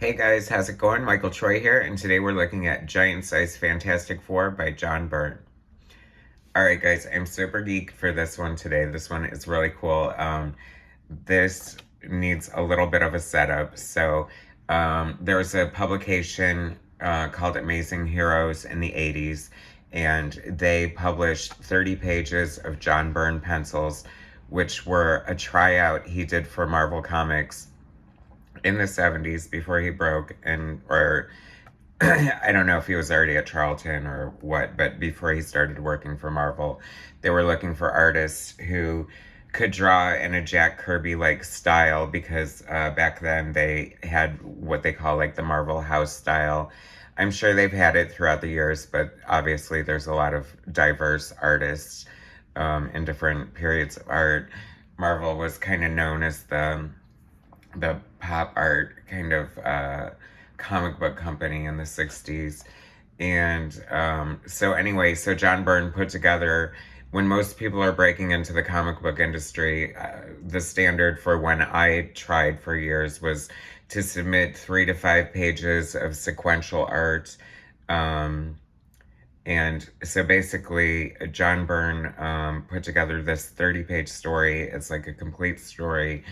Hey guys, how's it going? Michael Troy here, and today we're looking at Giant Size Fantastic Four by John Byrne. Alright guys, I'm super geek for this one today. This one is really cool. This needs a little bit of a setup. So there was a publication called Amazing Heroes in the 80s, and they published 30 pages of John Byrne pencils, which were a tryout he did for Marvel Comics in the 70s before he broke, and or I don't know if he was already at Charlton or what, but before he started working for Marvel, they were looking for artists who could draw in a Jack Kirby like style, because back then they had what they call like the Marvel house style. I'm sure they've had it throughout the years, but obviously there's a lot of diverse artists in different periods of art. Marvel was kind of known as the pop art kind of comic book company in the 60s. And so John Byrne put together, when most people are breaking into the comic book industry, the standard for when I tried for years was to submit 3 to 5 pages of sequential art. And so basically, John Byrne put together this 30-page story. It's like a complete story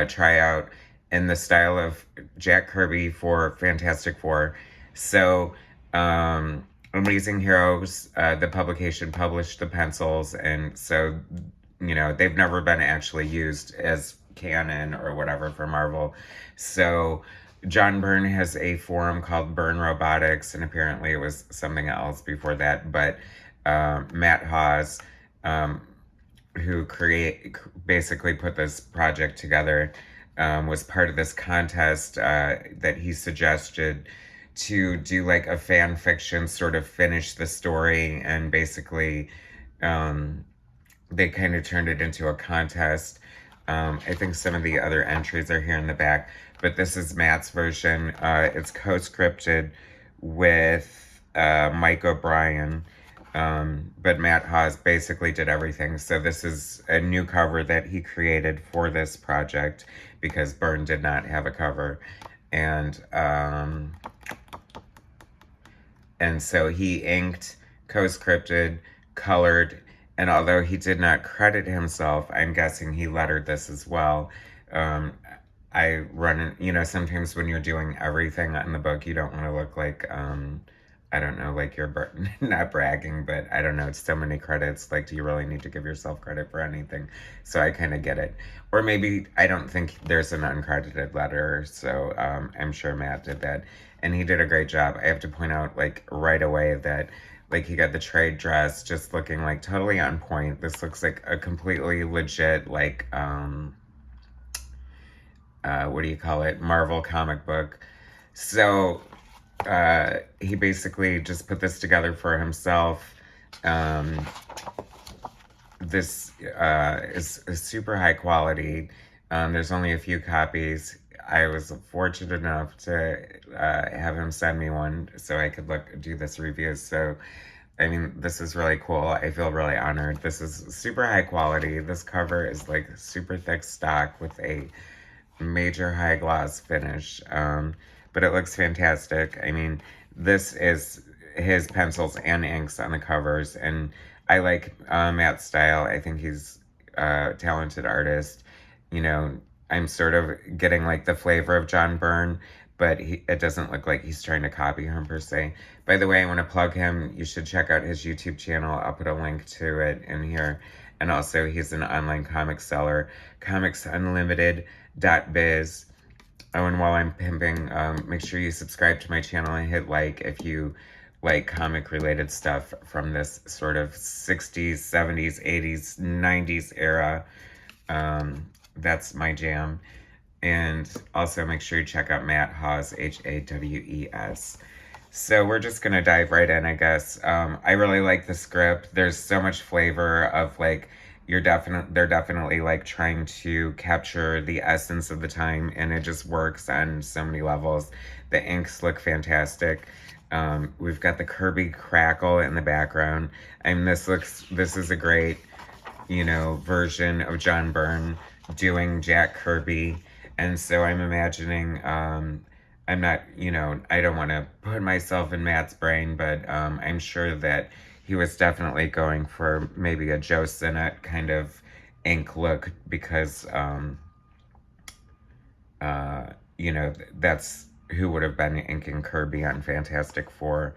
tryout in the style of Jack Kirby for Fantastic Four. So, Amazing Heroes, the publication published the pencils, and so, they've never been actually used as canon or whatever for Marvel. So, John Byrne has a forum called Byrne Robotics, and apparently it was something else before that. But Matt Hawes, who basically put this project together, was part of this contest that he suggested to do like a fan fiction, sort of finish the story, and basically they kind of turned it into a contest. I think some of the other entries are here in the back, but this is Matt's version. It's co-scripted with Mike O'Brien, but Matt Hawes basically did everything. So this is a new cover that he created for this project, because Byrne did not have a cover. And so he inked, co-scripted, colored, and although he did not credit himself, I'm guessing he lettered this as well. I run, sometimes when you're doing everything on the book, you don't want to look like, I don't know, like you're not bragging, but I don't know, it's so many credits. Like, do you really need to give yourself credit for anything? So I kind of get it. Or maybe I don't think there's an uncredited letter, so I'm sure Matt did that. And he did a great job. I have to point out, like, right away that, like, he got the trade dress just looking, like, totally on point. This looks like a completely legit, like, what do you call it? Marvel comic book. So, he basically just put this together for himself. This is super high quality. There's only a few copies. I was fortunate enough to have him send me one so I could do this review. So, I mean, this is really cool. I feel really honored. This is super high quality. This cover is like super thick stock with a major high gloss finish. But it looks fantastic. I mean, this is his pencils and inks on the covers, and I like Matt's style. I think he's a talented artist. I'm sort of getting like the flavor of John Byrne, but it doesn't look like he's trying to copy him per se. By the way, I want to plug him. You should check out his YouTube channel. I'll put a link to it in here. And also, he's an online comic seller, comicsunlimited.biz. Oh, and while I'm pimping, make sure you subscribe to my channel and hit like if you like comic-related stuff from this sort of 60s, 70s, 80s, 90s era. That's my jam. And also make sure you check out Matt Hawes, Hawes. So we're just gonna dive right in, I guess. I really like the script. There's so much flavor of like, they're definitely like trying to capture the essence of the time, and it just works on so many levels. The inks look fantastic. We've got the Kirby crackle in the background. And this is a great, version of John Byrne doing Jack Kirby. And so I'm imagining I'm not, I don't want to put myself in Matt's brain, but I'm sure that he was definitely going for maybe a Joe Sinnott kind of ink look because, uh, that's who would have been inking Kirby on Fantastic Four.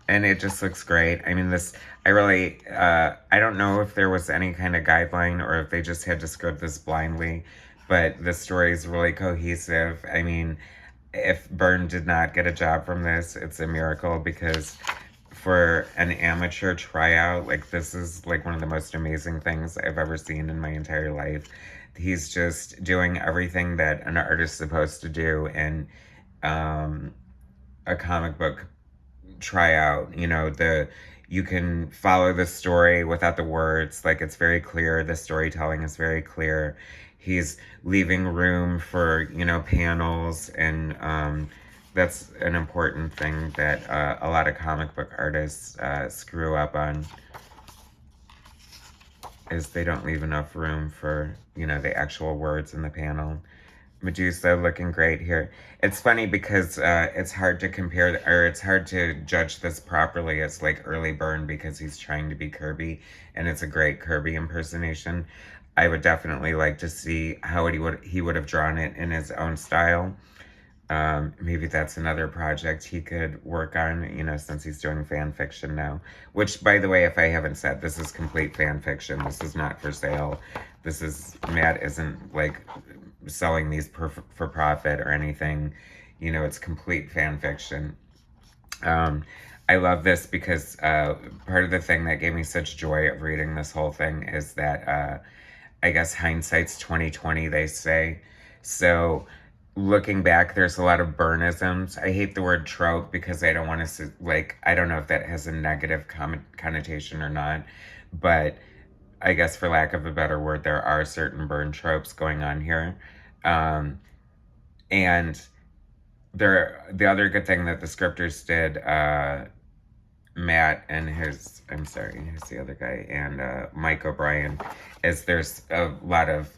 And it just looks great. I mean, I don't know if there was any kind of guideline or if they just had to script this blindly, but the story is really cohesive. I mean, if Byrne did not get a job from this, it's a miracle because for an amateur tryout, like this is like one of the most amazing things I've ever seen in my entire life. He's just doing everything that an artist's supposed to do in um, a comic book tryout. You can follow the story without the words. Like it's very clear. The storytelling is very clear. He's leaving room for panels, and that's an important thing that a lot of comic book artists screw up on, is they don't leave enough room for the actual words in the panel. Medusa looking great here. It's funny because it's hard to compare, or it's hard to judge this properly as like early Byrne because he's trying to be Kirby, and it's a great Kirby impersonation. I would definitely like to see how he would have drawn it in his own style. Maybe that's another project he could work on, since he's doing fan fiction now. Which, by the way, if I haven't said, this is complete fan fiction. This is not for sale. Matt isn't like selling these for profit or anything. It's complete fan fiction. I love this because part of the thing that gave me such joy of reading this whole thing is that I guess hindsight's 2020, they say. So looking back, there's a lot of Byrneisms. I hate the word trope because I don't want to, like, I don't know if that has a negative connotation or not, but I guess for lack of a better word, there are certain Byrne tropes going on here. And the other good thing that the scripters did, Matt and who's the other guy, and Mike O'Brien, is there's a lot of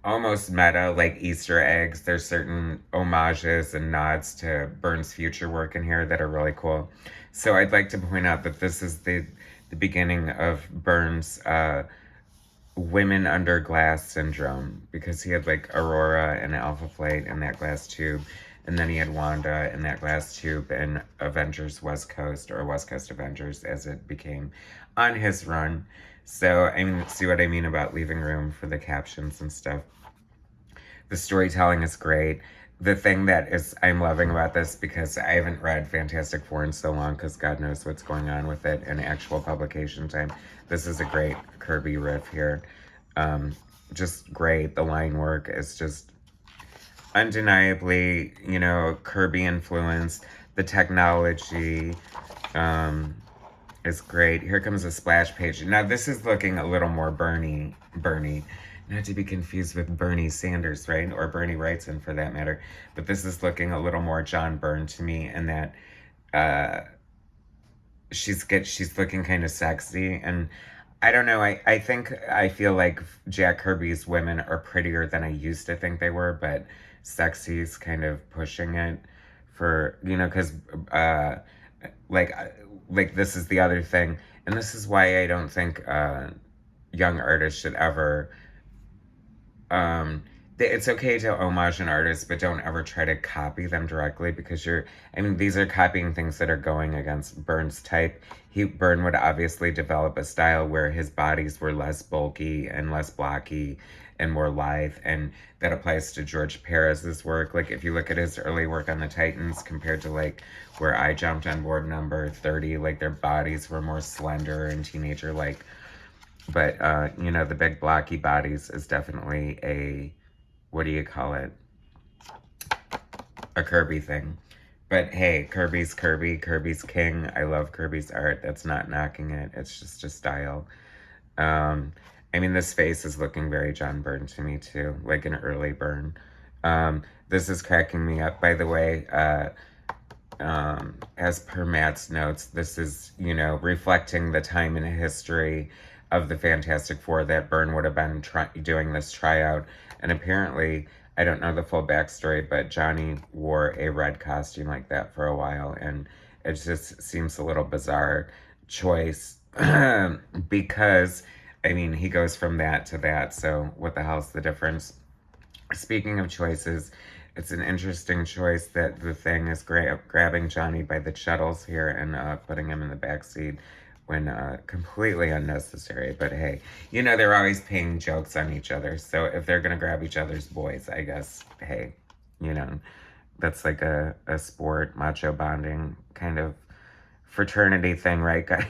almost meta, like Easter eggs. There's certain homages and nods to Byrne's future work in here that are really cool. So I'd like to point out that this is the beginning of Byrne's women under glass syndrome, because he had like Aurora and Alpha Flight in that glass tube, and then he had Wanda in that glass tube in Avengers West Coast, or West Coast Avengers as it became on his run. So I mean, see what I mean about leaving room for the captions and stuff. The storytelling is great. The thing that I'm loving about this, because I haven't read Fantastic Four in so long, because God knows what's going on with it in actual publication time. This is a great Kirby riff here. Just great. The line work is just undeniably, Kirby influence. The technology is great. Here comes a splash page. Now this is looking a little more Bernie. Not to be confused with Bernie Sanders, right? Or Bernie Wrightson for that matter. But this is looking a little more John Byrne to me, in that she's looking kind of sexy. And I don't know, I feel like Jack Kirby's women are prettier than I used to think they were, but sexy's kind of pushing it for, because like this is the other thing, and this is why I don't think young artists should ever it's okay to homage an artist, but don't ever try to copy them directly, because these are copying things that are going against Byrne's type. Byrne would obviously develop a style where his bodies were less bulky and less blocky and more lithe, and that applies to George Perez's work. Like, if you look at his early work on the Titans compared to, like, where I jumped on board number 30, like, their bodies were more slender and teenager-like. But, the big blocky bodies is definitely a, what do you call it? A Kirby thing. But hey, Kirby's Kirby. Kirby's king. I love Kirby's art. That's not knocking it. It's just a style. This face is looking very John Byrne to me too. Like an early Byrne. This is cracking me up, by the way. As per Matt's notes, this is, reflecting the time in history of the Fantastic Four that Byrne would have been doing this tryout. And apparently, I don't know the full backstory, but Johnny wore a red costume like that for a while, and it just seems a little bizarre choice because, I mean, he goes from that to that, so what the hell's the difference? Speaking of choices, it's an interesting choice that the Thing is grabbing Johnny by the shuttles here and putting him in the back seat when completely unnecessary. But hey, you know, they're always paying jokes on each other. So if they're going to grab each other's boys, I guess, hey, you know, that's like a sport, macho bonding kind of fraternity thing, right, guys?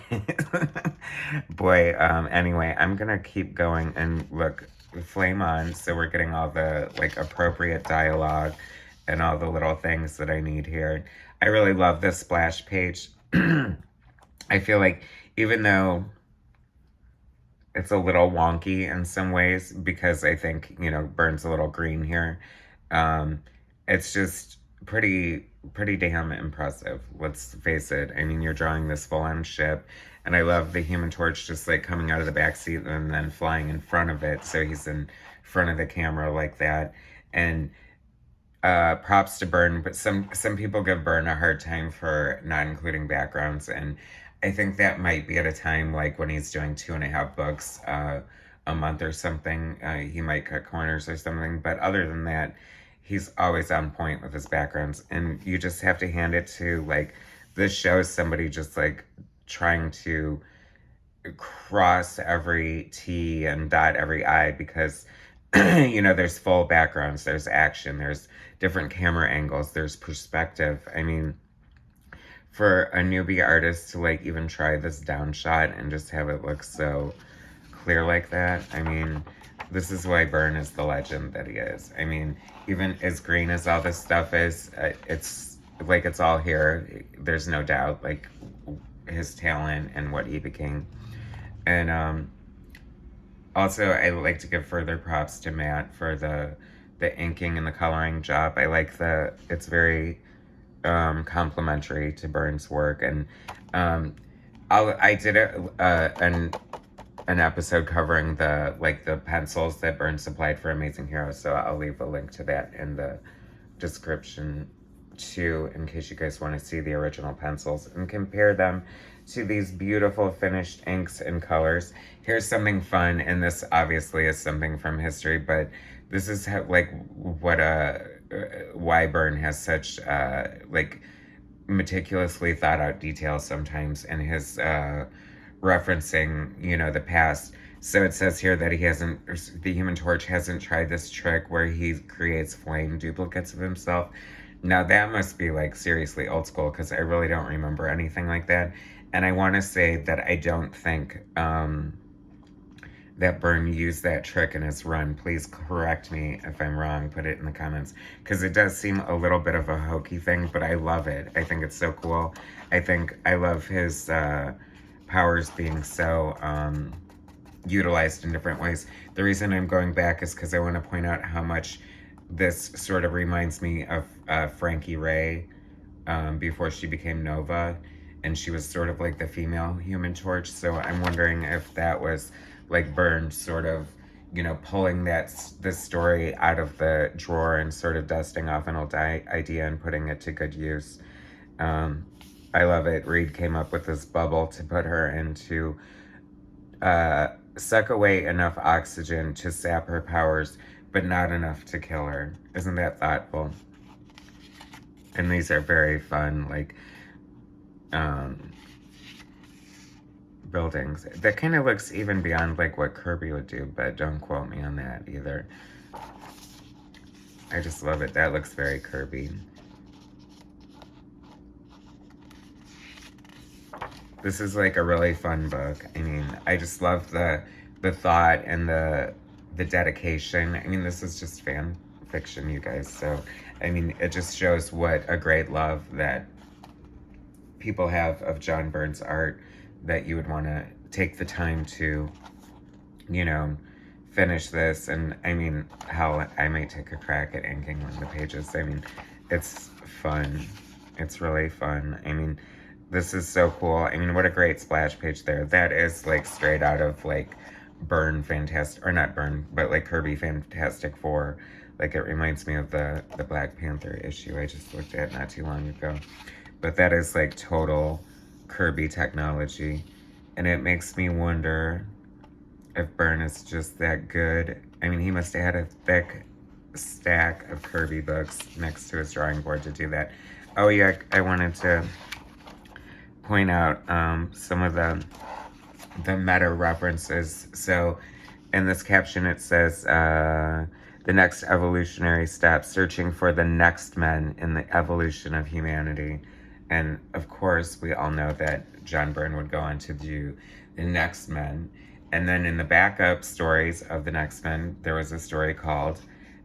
Boy, anyway, I'm gonna keep going and look, flame on, so we're getting all the, like, appropriate dialogue and all the little things that I need here. I really love this splash page. I feel like, even though it's a little wonky in some ways, because I think, you know, Byrne's a little green here, um, it's just pretty damn impressive, let's face it. I mean, you're drawing this full-on ship, and I love the Human Torch just like coming out of the back seat and then flying in front of it, so he's in front of the camera like that. And props to Byrne, but some people give Byrne a hard time for not including backgrounds, and I think that might be at a time like when he's doing 2.5 books a month or something. He might cut corners or something, but other than that, he's always on point with his backgrounds, and you just have to hand it to, like, this shows somebody just like trying to cross every T and dot every I, because you know, there's full backgrounds, there's action, there's different camera angles, there's perspective. I mean, for a newbie artist to like even try this down shot and just have it look so clear like that, I mean, this is why Byrne is the legend that he is. I mean, even as green as all this stuff is, it's like, it's all here. There's no doubt, like, his talent and what he became. And also, I like to give further props to Matt for the inking and the coloring job. I like it's very complimentary to Byrne's work. And I did an episode covering the pencils that Byrne supplied for Amazing Heroes, so I'll leave a link to that in the description too, in case you guys want to see the original pencils and compare them to these beautiful finished inks and colors. Here's something fun, and this obviously is something from history, but this is how, like, what why Byrne has such like meticulously thought out details sometimes in his referencing, you know, the past. So it says here that the Human Torch hasn't tried this trick where he creates flame duplicates of himself. Now that must be like seriously old school, because I really don't remember anything like that. And I want to say that I don't think that Byrne used that trick in his run. Please correct me if I'm wrong, put it in the comments, because it does seem a little bit of a hokey thing, but I love it. I think it's so cool. I love his powers being so utilized in different ways. The reason I'm going back is because I want to point out how much this sort of reminds me of Frankie Ray before she became Nova, and she was sort of like the female Human Torch. So I'm wondering if that was like Byrne sort of, you know, pulling this story out of the drawer and sort of dusting off an old idea and putting it to good use. I love it. Reed came up with this bubble to put her into, suck away enough oxygen to sap her powers, but not enough to kill her. Isn't that thoughtful? And these are very fun, like, buildings. That kind of looks even beyond, like, what Kirby would do, but don't quote me on that either. I just love it. That looks very Kirby. This is, like, a really fun book. I mean, I just love the thought and the dedication. I mean, this is just fan fiction, you guys. So, I mean, it just shows what a great love that people have of John Byrne's art, that you would want to take the time to, you know, finish this. And I mean, hell, I might take a crack at inking one of the pages. I mean, it's fun. It's really fun. I mean, this is so cool. I mean, what a great splash page there. That is like straight out of like Byrne Fantastic, or not Byrne, but like Kirby Fantastic Four. Like, it reminds me of the Black Panther issue I just looked at not too long ago. But that is like total Kirby technology. And it makes me wonder if Byrne is just that good. I mean, he must have had a thick stack of Kirby books next to his drawing board to do that. Oh yeah, I wanted to point out some of the meta references. So in this caption it says, the next evolutionary step, searching for the next men in the evolution of humanity. And of course, we all know that John Byrne would go on to do the next men. And then in the backup stories of the next men, there was a story called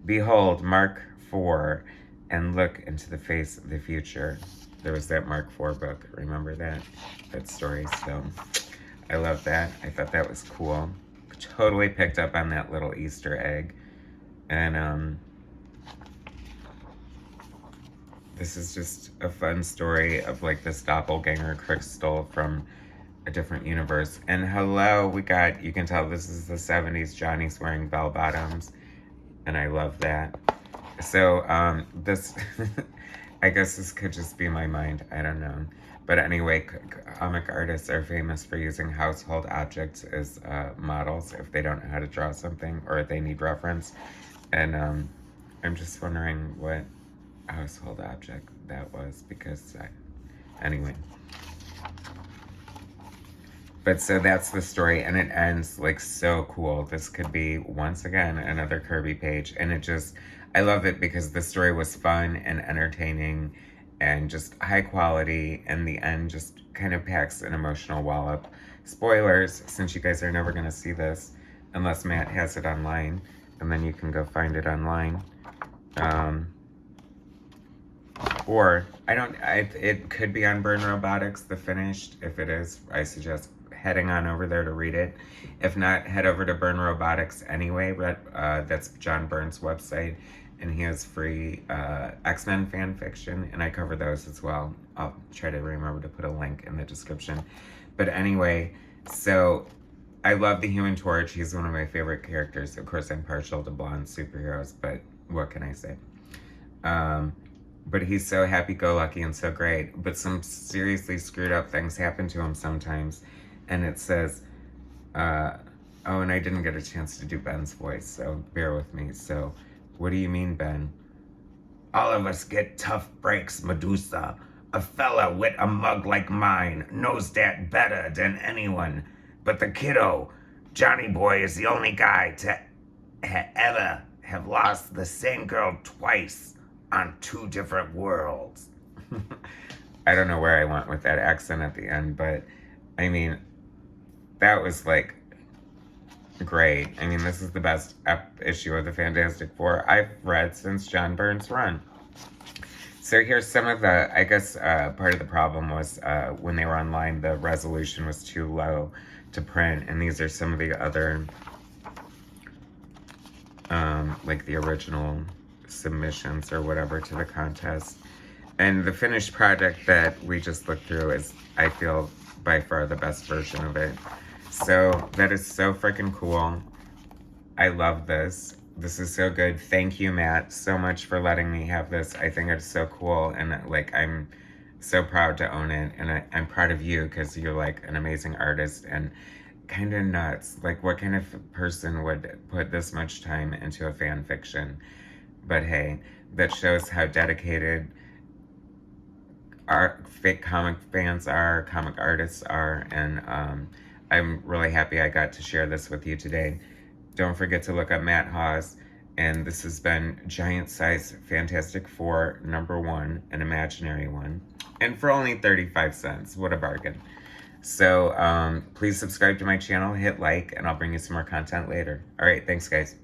Behold, Mark IV, and Look into the Face of the Future. There was that Mark IV book. Remember that story? So I love that. I thought that was cool. Totally picked up on that little Easter egg. And this is just a fun story of like this doppelganger crystal from a different universe. And hello, we got, you can tell this is the 70s. Johnny's wearing bell bottoms, and I love that. So this, I guess this could just be my mind. I don't know. But anyway, comic artists are famous for using household objects as models if they don't know how to draw something or they need reference. And I'm just wondering what household object that was, because anyway. But so that's the story, and it ends like so cool. This could be, once again, another Kirby page. And it just, I love it because the story was fun and entertaining and just high quality, and the end just kind of packs an emotional wallop. Spoilers, since you guys are never going to see this unless Matt has it online, and then you can go find it online. Or, it could be on Byrne Robotics, the finished. If it is, I suggest heading on over there to read it. If not, head over to Byrne Robotics anyway. That's John Byrne's website, and he has free X-Men fan fiction, and I cover those as well. I'll try to remember to put a link in the description. But anyway, so I love the Human Torch. He's one of my favorite characters. Of course, I'm partial to blonde superheroes, but what can I say? But he's so happy-go-lucky and so great. But some seriously screwed up things happen to him sometimes. And it says, oh, and I didn't get a chance to do Ben's voice, so bear with me. So, what do you mean, Ben? All of us get tough breaks, Medusa. A fella with a mug like mine knows that better than anyone. But the kiddo, Johnny boy, is the only guy to ever have lost the same girl twice on 2 different worlds. I don't know where I went with that accent at the end, but I mean, that was like great. I mean, this is the best issue of the Fantastic Four I've read since John Byrne's run. So here's some of the, I guess part of the problem was when they were online, the resolution was too low to print, and these are some of the other, like the original submissions or whatever to the contest. And the finished project that we just looked through is, I feel, by far the best version of it. So that is so freaking cool. I love this. This is so good. Thank you, Matt, so much for letting me have this. I think it's so cool, and like I'm so proud to own it, and I'm proud of you because you're like an amazing artist and kind of nuts. Like, what kind of person would put this much time into a fan fiction? But hey, that shows how dedicated our fake comic fans are, comic artists are, and I'm really happy I got to share this with you today. Don't forget to look up Matt Hawes, and this has been Giant Size Fantastic Four #1, an imaginary one, and for only 35 cents. What a bargain. So please subscribe to my channel, hit like, and I'll bring you some more content later. All right, thanks guys.